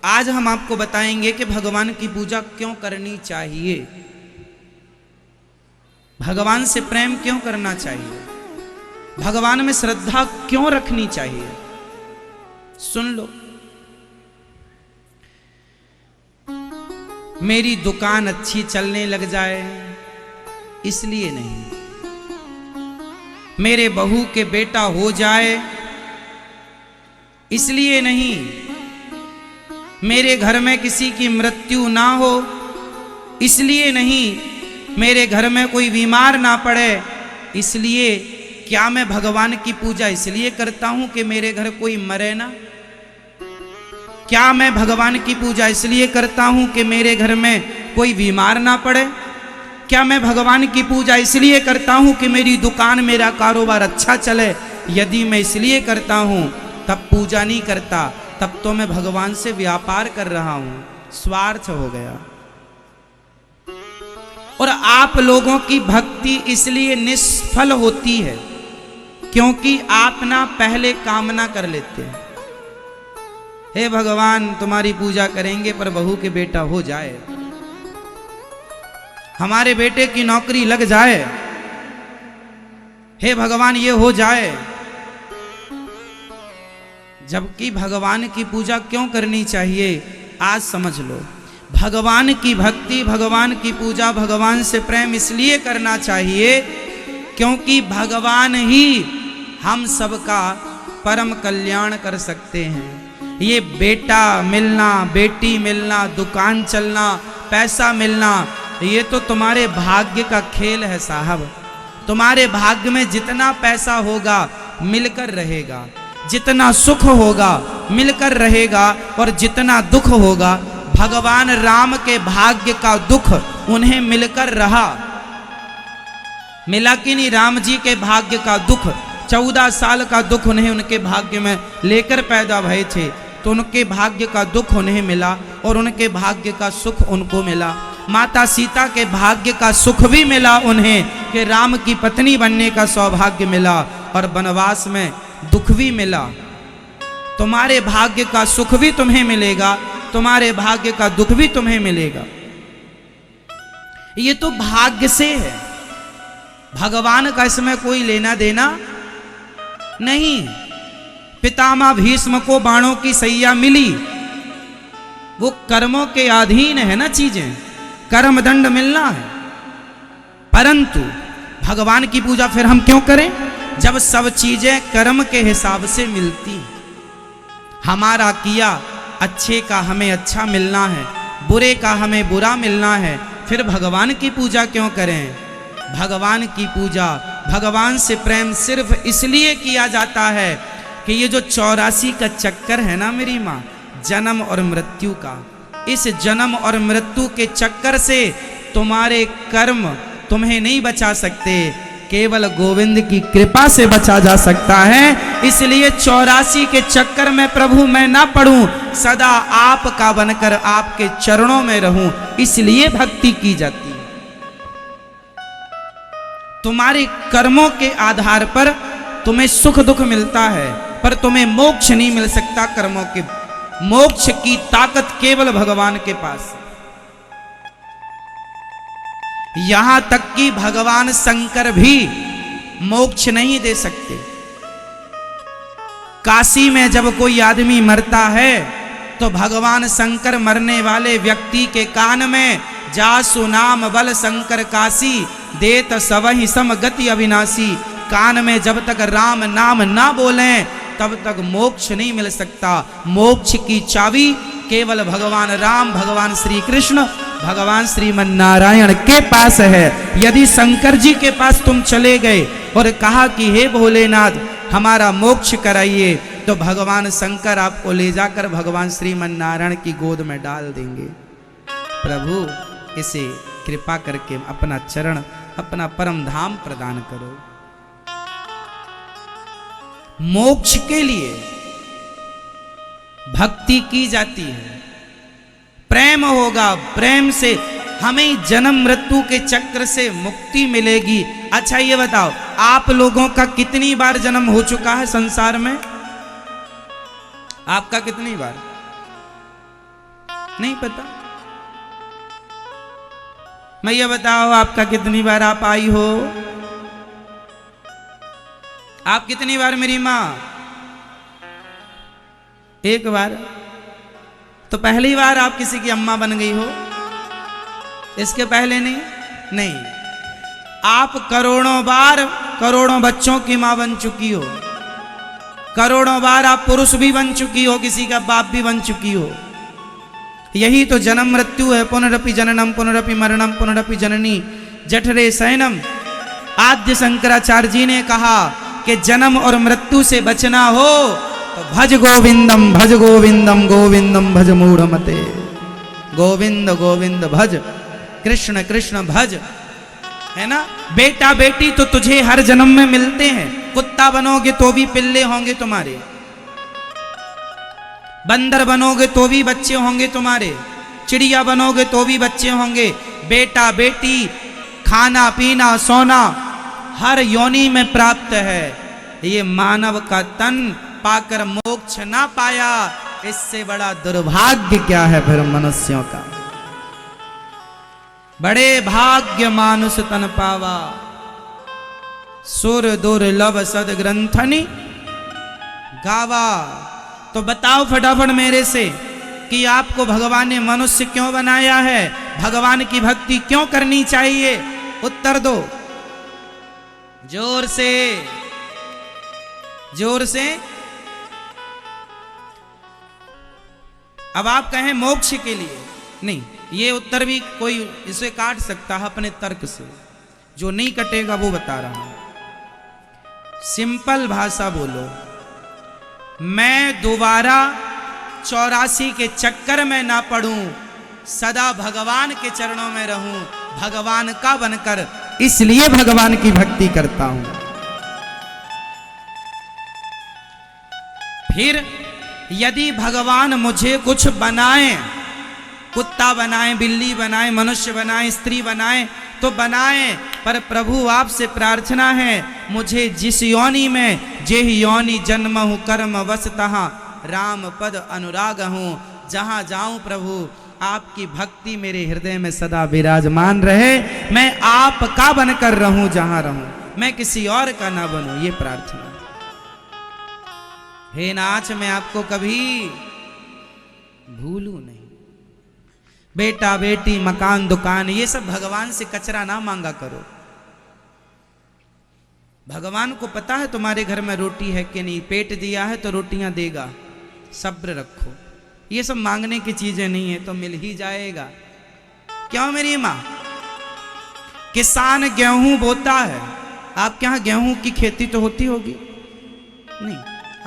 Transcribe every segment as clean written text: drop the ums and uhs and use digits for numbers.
आज हम आपको बताएंगे कि भगवान की पूजा क्यों करनी चाहिए, भगवान से प्रेम क्यों करना चाहिए, भगवान में श्रद्धा क्यों रखनी चाहिए। सुन लो। मेरी दुकान अच्छी चलने लग जाए इसलिए नहीं, मेरे बहू के बेटा हो जाए इसलिए नहीं, मेरे घर में किसी की मृत्यु ना हो इसलिए नहीं, मेरे घर में कोई बीमार ना पड़े इसलिए। क्या मैं भगवान की पूजा इसलिए करता हूं कि मेरे घर कोई मरे ना? क्या मैं भगवान की पूजा इसलिए करता हूं कि मेरे घर में कोई बीमार ना पड़े? क्या मैं भगवान की पूजा इसलिए करता हूं कि मेरी दुकान, मेरा कारोबार अच्छा चले? यदि मैं इसलिए करता हूं तब पूजा नहीं करता, तब तो मैं भगवान से व्यापार कर रहा हूं, स्वार्थ हो गया। और आप लोगों की भक्ति इसलिए निष्फल होती है क्योंकि आप ना पहले कामना कर लेते हैं, हे भगवान तुम्हारी पूजा करेंगे पर बहू के बेटा हो जाए, हमारे बेटे की नौकरी लग जाए, हे भगवान ये हो जाए। जबकि भगवान की पूजा क्यों करनी चाहिए आज समझ लो। भगवान की भक्ति, भगवान की पूजा, भगवान से प्रेम इसलिए करना चाहिए क्योंकि भगवान ही हम सबका परम कल्याण कर सकते हैं। ये बेटा मिलना, बेटी मिलना, दुकान चलना, पैसा मिलना, ये तो तुम्हारे भाग्य का खेल है साहब। तुम्हारे भाग्य में जितना पैसा होगा मिलकर रहेगा, जितना सुख होगा मिलकर रहेगा, और जितना दुख होगा, भगवान राम के भाग्य का दुख उन्हें मिलकर रहा। मिला कि नहीं? राम जी के भाग्य का दुख, 14 साल का दुख उन्हें उनके भाग्य में लेकर पैदा भये थे, तो उनके भाग्य का दुख उन्हें मिला और उनके भाग्य का सुख उनको मिला। माता सीता के भाग्य का सुख भी मिला उन्हें कि राम की पत्नी बनने का सौभाग्य मिला, और वनवास में दुख भी मिला। तुम्हारे भाग्य का सुख भी तुम्हें मिलेगा, तुम्हारे भाग्य का दुख भी तुम्हें मिलेगा। ये तो भाग्य से है, भगवान का इसमें कोई लेना देना नहीं। पितामह भीष्म को बाणों की सैया मिली, वो कर्मों के अधीन है ना, चीजें कर्म दंड मिलना है। परंतु भगवान की पूजा फिर हम क्यों करें जब सब चीजें कर्म के हिसाब से मिलती। हमारा किया अच्छे का हमें अच्छा मिलना है, बुरे का हमें बुरा मिलना है, फिर भगवान की पूजा क्यों करें? भगवान की पूजा, भगवान से प्रेम सिर्फ इसलिए किया जाता है कि ये जो 84 का चक्कर है ना मेरी माँ, जन्म और मृत्यु का, इस जन्म और मृत्यु के चक्कर से तुम्हारे कर्म तुम्हें नहीं बचा सकते, केवल गोविंद की कृपा से बचा जा सकता है। इसलिए 84 के चक्कर में प्रभु मैं ना पड़ूं, सदा आपका बनकर आपके चरणों में रहूं, इसलिए भक्ति की जाती है। तुम्हारे कर्मों के आधार पर तुम्हें सुख दुख मिलता है, पर तुम्हें मोक्ष नहीं मिल सकता कर्मों के। मोक्ष की ताकत केवल भगवान के पास। यहां तक कि भगवान शंकर भी मोक्ष नहीं दे सकते। काशी में जब कोई आदमी मरता है तो भगवान शंकर मरने वाले व्यक्ति के कान में जासु नाम बल शंकर काशी देत सवहि सम गति अविनाशी, कान में जब तक राम नाम ना बोलें तब तक मोक्ष नहीं मिल सकता। मोक्ष की चाबी केवल भगवान राम, भगवान श्री कृष्ण, भगवान श्रीमन नारायण के पास है। यदि शंकर जी के पास तुम चले गए और कहा कि हे भोलेनाथ हमारा मोक्ष कराइए, तो भगवान शंकर आपको ले जाकर भगवान श्रीमन नारायण की गोद में डाल देंगे। प्रभु इसे कृपा करके अपना चरण, अपना परम धाम प्रदान करो। मोक्ष के लिए भक्ति की जाती है, प्रेम होगा, प्रेम से हमें जन्म मृत्यु के चक्र से मुक्ति मिलेगी। अच्छा ये बताओ, आप लोगों का कितनी बार जन्म हो चुका है संसार में? आपका कितनी बार? नहीं पता। मैया बताओ आपका कितनी बार आप आई हो? आप कितनी बार मेरी मां? एक बार। तो पहली बार आप किसी की अम्मा बन गई हो, इसके पहले नहीं? नहीं। आप करोड़ों बार करोड़ों बच्चों की मां बन चुकी हो, करोड़ों बार आप पुरुष भी बन चुकी हो, किसी का बाप भी बन चुकी हो। यही तो जन्म मृत्यु है। पुनरपि जननम पुनरपि मरणम पुनरपि जननी जठरे शयनम। आद्य शंकराचार्य जी ने कहा कि जन्म और मृत्यु से बचना हो तो भज गोविंदम गोविंदम भज मूढ़मते। गोविंद गोविंद भज, कृष्ण कृष्ण भज, है ना। बेटा बेटी तो तुझे हर जन्म में मिलते हैं। कुत्ता बनोगे तो भी पिल्ले होंगे तुम्हारे, बंदर बनोगे तो भी बच्चे होंगे तुम्हारे, चिड़िया बनोगे तो भी बच्चे होंगे। बेटा बेटी, खाना पीना सोना हर योनि में प्राप्त है। ये मानव का तन पाकर मोक्ष ना पाया, इससे बड़ा दुर्भाग्य क्या है फिर मनुष्यों का। बड़े भाग्य मानुष तन पावा, सुर दुर्लभ सद ग्रंथनि गावा। तो बताओ फटाफट मेरे से कि आपको भगवान ने मनुष्य क्यों बनाया है, भगवान की भक्ति क्यों करनी चाहिए? उत्तर दो जोर से, जोर से। अब आप कहें मोक्ष के लिए, नहीं, ये उत्तर भी कोई इसे काट सकता है अपने तर्क से। जो नहीं कटेगा वो बता रहा हूं। सिंपल भाषा बोलो, मैं दोबारा 84 के चक्कर में ना पड़ूं, सदा भगवान के चरणों में रहूं, भगवान का बनकर, इसलिए भगवान की भक्ति करता हूं। फिर यदि भगवान मुझे कुछ बनाए, कुत्ता बनाए, बिल्ली बनाए, मनुष्य बनाए, स्त्री बनाए तो बनाए, पर प्रभु आपसे प्रार्थना है मुझे जिस योनि में जेह योनि जन्म हूं कर्म वस तहां राम पद अनुराग हूं। जहां जाऊं प्रभु आपकी भक्ति मेरे हृदय में सदा विराजमान रहे, मैं आपका बनकर रहूं जहां रहूं, मैं किसी और का ना बनूं, ये प्रार्थना। हे नाथ, मैं आपको कभी भूलूं नहीं। बेटा बेटी मकान दुकान ये सब भगवान से कचरा ना मांगा करो। भगवान को पता है तुम्हारे घर में रोटी है कि नहीं, पेट दिया है तो रोटियां देगा, सब्र रखो। ये सब मांगने की चीजें नहीं है, तो मिल ही जाएगा। क्यों मेरी मां? किसान गेहूं बोता है, आपके यहां गेहूं की खेती तो होती होगी? नहीं,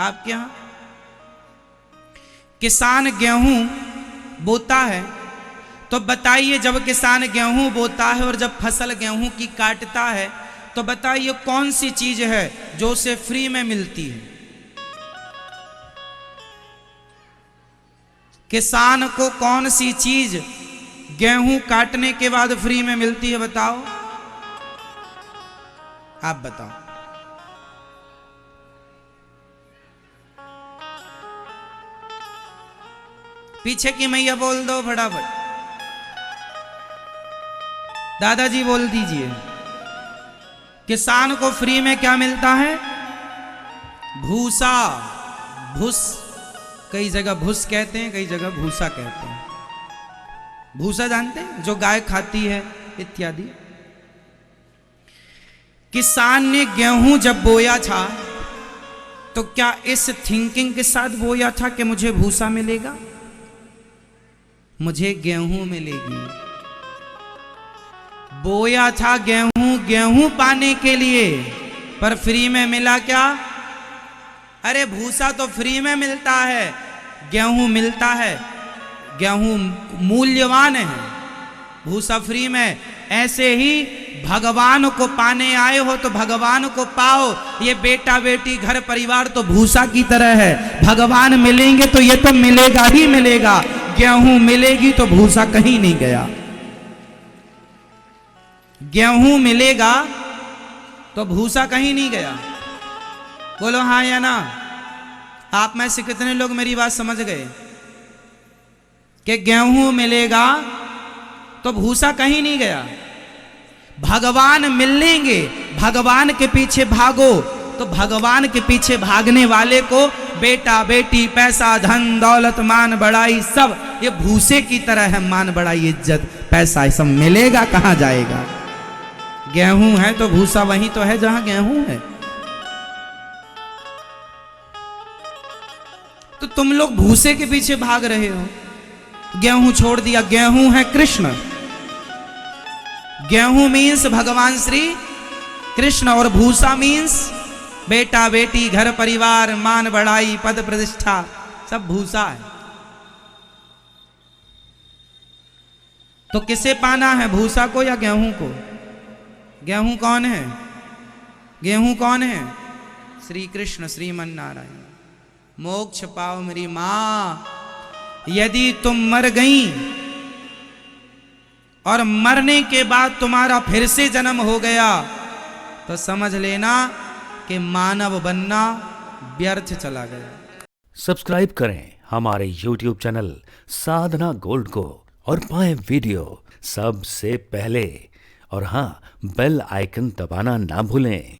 आपके यहां किसान गेहूं बोता है, तो बताइए जब किसान गेहूं बोता है और जब फसल गेहूं की काटता है, तो बताइए कौन सी चीज है जो उसे फ्री में मिलती है? किसान को कौन सी चीज गेहूं काटने के बाद फ्री में मिलती है? बताओ, आप बताओ। पीछे की मैया बोल दो फटाफट। दादाजी बोल दीजिए। किसान को फ्री में क्या मिलता है? भूसा, भूस, कई जगह भूस कहते हैं, कई जगह भूसा कहते हैं। भूसा जानते हैं, जो गाय खाती है इत्यादि। किसान ने गेहूं जब बोया था तो क्या इस थिंकिंग के साथ बोया था कि मुझे भूसा मिलेगा, मुझे गेहूं मिलेगी? बोया था गेहूं पाने के लिए, पर फ्री में मिला क्या? अरे भूसा तो फ्री में मिलता है, गेहूं मिलता है, गेहूं मूल्यवान है, भूसा फ्री में। ऐसे ही भगवान को पाने आए हो तो भगवान को पाओ। ये बेटा बेटी घर परिवार तो भूसा की तरह है, भगवान मिलेंगे तो ये तो मिलेगा ही मिलेगा। गेहूं मिलेगी तो भूसा कहीं नहीं गया। गेहूं मिलेगा तो भूसा कहीं नहीं गया। बोलो हाँ या ना। आप में से कितने लोग मेरी बात समझ गए? कि गेहूं मिलेगा तो भूसा कहीं नहीं गया। भगवान मिलेंगे, भगवान के पीछे भागो, तो भगवान के पीछे भागने वाले को बेटा बेटी पैसा धन दौलत मान बड़ाई सब ये भूसे की तरह है। मान बड़ाई इज्जत पैसा ये सब मिलेगा, कहां जाएगा? गेहूं है तो भूसा वहीं तो है जहां गेहूं है। तो तुम लोग भूसे के पीछे भाग रहे हो, गेहूं छोड़ दिया। गेहूं है कृष्ण, गेहूं मीन्स भगवान श्री कृष्ण, और भूसा मीन्स बेटा बेटी घर परिवार मान बढ़ाई पद प्रतिष्ठा सब भूसा है। तो किसे पाना है, भूसा को या गेहूं को? गेहूं कौन है? गेहूं कौन है? श्री कृष्ण श्रीमन नारायण। मोक्ष पाओ मेरी मां, यदि तुम मर गई और मरने के बाद तुम्हारा फिर से जन्म हो गया तो समझ लेना कि मानव बनना व्यर्थ चला गया। सब्सक्राइब करें हमारे YouTube चैनल साधना गोल्ड को और पाएं वीडियो सबसे पहले। और हाँ, बेल आइकन दबाना ना भूलें।